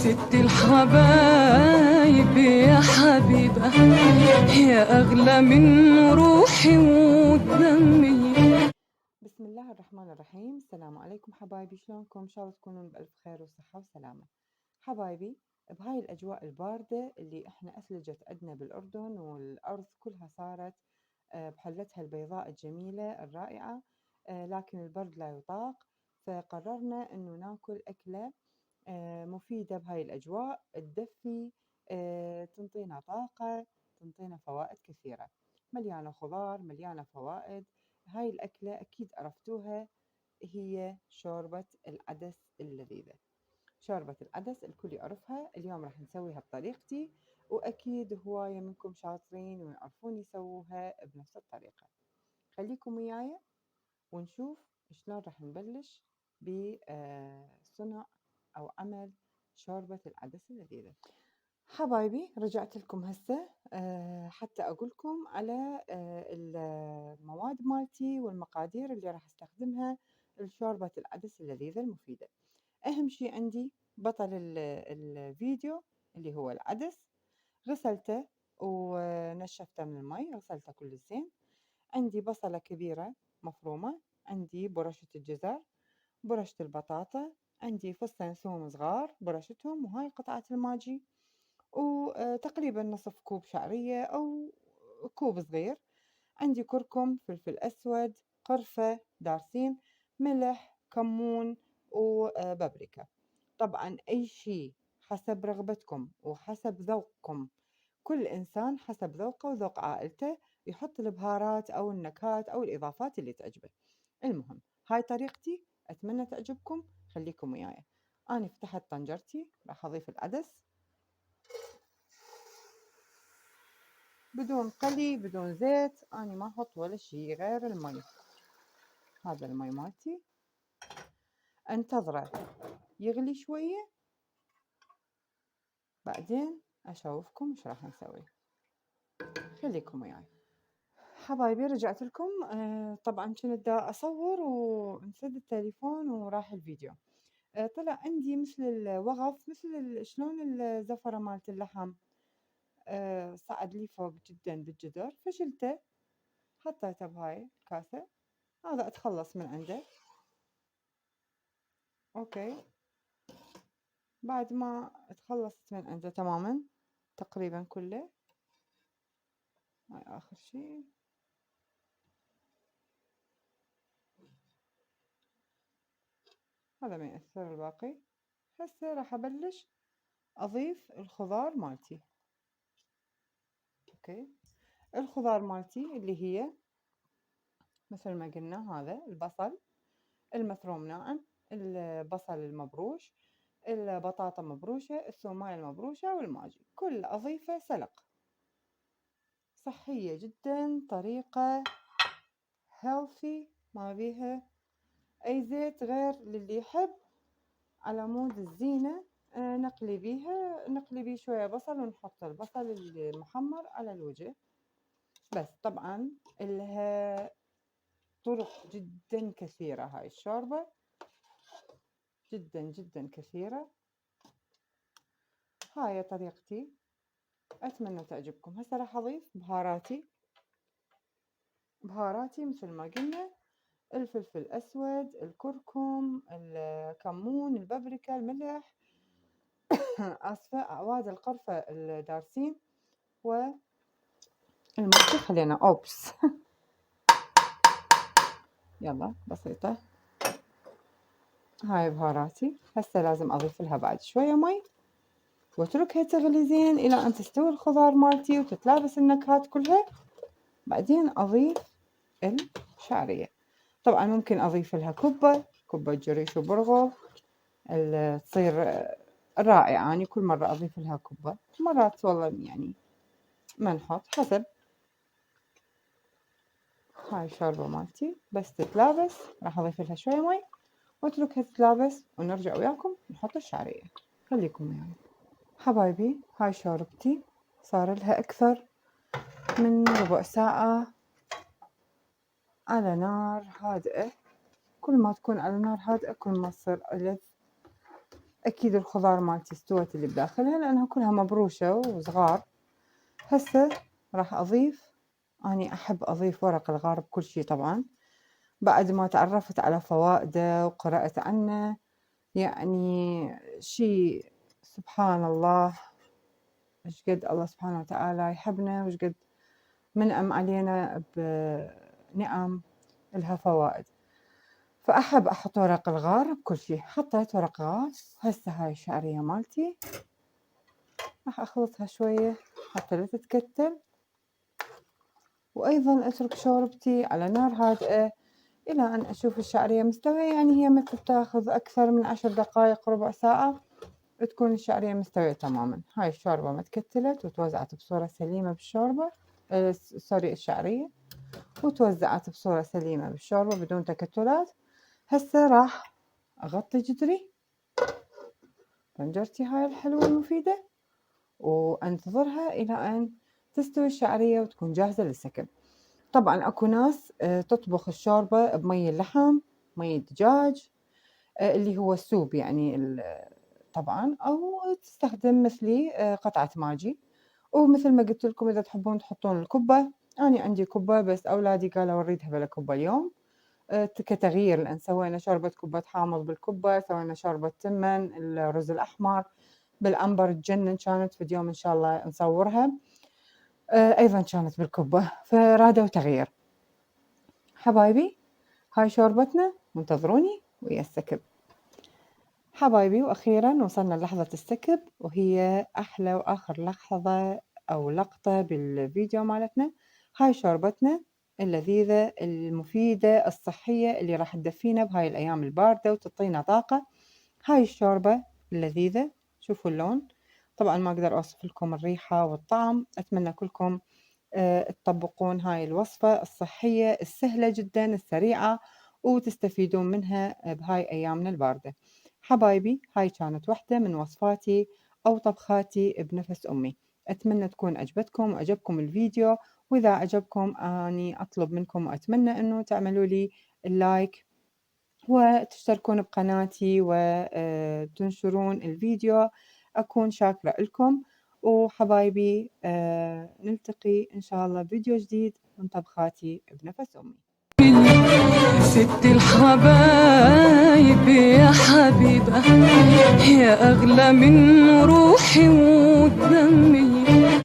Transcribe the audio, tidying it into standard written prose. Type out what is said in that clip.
ست الحبايب يا حبيبة، يا أغلى من روحي ودمي. بسم الله الرحمن الرحيم. السلام عليكم حبايبي، شلونكم؟ إن شاء الله تكونون بألف خير وصحة وسلامة. حبايبي، بهاي الأجواء الباردة اللي إحنا أثلجت عندنا بالأردن والأرض كلها صارت بحلتها البيضاء الجميلة الرائعة، لكن البرد لا يطاق، فقررنا إنه ناكل أكلة مفيدة بهاي الأجواء، تدفي، تنطينا طاقة، تنطينا فوائد كثيرة، مليانة خضار، مليانة فوائد. هاي الأكلة أكيد عرفتوها، هي شوربة العدس اللذيذة. شوربة العدس الكل يعرفها، اليوم راح نسويها بطريقتي، وأكيد هواية منكم شاطرين ويعرفون يسووها بنفس الطريقة. خليكم وياي ونشوف شلون راح نبلش بصنع أو عمل شوربة العدس اللذيذة. حبايبي، رجعت لكم هسه حتى أقول لكم على المواد مالتي والمقادير اللي راح استخدمها لشوربة العدس اللذيذة المفيدة. أهم شي عندي بطل الفيديو اللي هو العدس، غسلته ونشفته من المي، غسلته كل زين. عندي بصلة كبيرة مفرومة، عندي برشة الجزر، برشة البطاطا، عندي فصين ثوم صغار برشتهم، وهاي قطعة الماجي، وتقريبا نصف كوب شعرية أو كوب صغير. عندي كركم، فلفل أسود، قرفة، دارسين، ملح، كمون، وبابريكا. طبعا أي شي حسب رغبتكم وحسب ذوقكم، كل إنسان حسب ذوقه وذوق عائلته يحط البهارات أو النكهات أو الإضافات اللي تعجبه. المهم، هاي طريقتي، أتمنى تعجبكم، خليكم وياي. أنا فتحت طنجرتي، راح أضيف العدس بدون قلي بدون زيت، أنا ما أحط ولا شي غير المي. هذا المي مالتي، انتظره يغلي شوية، بعدين أشوفكم إيش راح نسوي. خليكم وياي. حبايبي، رجعت لكم. طبعا كنت دا أصور ونسد التليفون وراح الفيديو. طلع عندي مثل الوغف، مثل شلون الزفرة مالت اللحم، صعد لي فوق جدا بالجدر، فشلته حطيته بهاي الكاسة. هذا أتخلص من عنده. أوكي، بعد ما اتخلصت من عنده تماما تقريبا كله، هاي آخر شي. هذا ما يأثر الباقي. هسه راح أبلش أضيف الخضار مالتي. أوكي، الخضار مالتي اللي هي مثل ما قلنا، هذا البصل المفروم ناعم، البصل المبروش، البطاطا مبروشة، الثومية المبروشة، والماجي، كل أضيفه سلق. صحية جدا، طريقة healthy، ما بيها أي زيت غير للي يحب على مود الزينة. نقلي بيه شوية بصل، ونحط البصل المحمر على الوجه. بس طبعا لها طرق جدا كثيرة هاي الشوربة، جدا جدا كثيرة. هاي طريقتي، أتمنى تعجبكم. هسه راح أضيف بهاراتي مثل ما قلنا: الفلفل الأسود، الكركم، الكمون، البابريكا، الملح آسفة، أعواد القرفة، الدارسين، والملح. خلينا أوبس يلا بسيطة. هاي بهاراتي. هسه لازم أضيف لها بعد شوية مي، واتركها تغلي زين إلى أن تستوي الخضار مالتي وتتلابس النكهات كلها. بعدين أضيف الشعرية. طبعا ممكن أضيف لها كبة جريش وبرغل، تصير رائعة. أنا كل مرة أضيف لها كبة، مرات والله يعني ما نحط، حسب. هاي الشوربة مالتي بس تتلابس، راح أضيف لها شوية مي واتركها تتلابس، ونرجع وياكم نحط الشعرية. خليكم وياي. حبايبي، هاي شوربتي صار لها أكثر من ربع ساعة على نار هادئة. كل ما تكون على نار هادئة كل ما تصير ألذ أكيد الخضار مالتي استوت اللي بداخلها لأنها كلها مبروشة وصغار. هسه راح أضيف، أني أحب أضيف ورق الغار بكل شي طبعًا، بعد ما تعرفت على فوائده وقرأت عنه، يعني شي سبحان الله شقد الله سبحانه وتعالى يحبنا وشقد منعم علينا بنعم إلها فوائد، فأحب أحط ورق الغار بكل شي. حطيت ورق غار. هسه هاي الشعرية مالتي راح أخلطها شوية حتى لا تتكتل، وأيضًا أترك شوربتي على نار هادئة إلى أن أشوف الشعرية مستوية، يعني هي متل تاخذ أكثر من 10 دقايق ربع ساعة تكون الشعرية مستوية تمامًا. هاي الشوربة ما اتكتلت وتوزعت بصورة سليمة بالشوربة سوري الشعرية، وتوزعت بصورة سليمة بالشوربة بدون تكتلات. هسه راح أغطي جدري طنجرتي هاي الحلوة المفيدة وأنتظرها إلى أن تستوي الشعرية وتكون جاهزة للسكب. طبعًا أكو ناس تطبخ الشوربة بمي اللحم، مي الدجاج، اللي هو السوب يعني طبعًا، أو تستخدم مثلي قطعة ماجي، ومثل ما قلت لكم إذا تحبون تحطون الكبة، أني عندي كبة بس أولادي قالوا نريدها بلا كبة اليوم، كتغيير لأن سوينا شوربة كبة حامض بالكبة، سوينا شوربة تمن، الرز الأحمر بالعنبر تجنن كانت، فد يوم إن شاء الله نصورها، أيضًا كانت بالكبة، فرادوا تغيير. حبايبي هاي شوربتنا وانتظروني ويا السكب. حبايبي وأخيرًا وصلنا للحظة السكب، وهي أحلى وآخر لحظة أو لقطة بالفيديو مالتنا. هاي شوربتنا اللذيذة المفيدة الصحية اللي راح تدفينا بهاي الأيام الباردة وتعطينا طاقة. هاي الشوربة اللذيذة، شوفوا اللون، طبعًا ما أقدر أوصف لكم الريحة والطعم. أتمنى كلكم تطبقون هاي الوصفة الصحية السهلة جدًا السريعة وتستفيدون منها بهاي أيامنا الباردة. حبايبي هاي كانت وحدة من وصفاتي أو طبخاتي بنفس أمي. أتمنى تكون عجبتكم وعجبكم الفيديو، وإذا عجبكم أني أطلب منكم وأتمنى إنه تعملوا لي اللايك وتشتركون بقناتي وتنشرون الفيديو، أكون شاكرة لكم. وحبايبي نلتقي إن شاء الله بفيديو جديد من طبخاتي بنفس أمي. ست الحبايب يا حبيبة يا أغلى من روحي ودمي.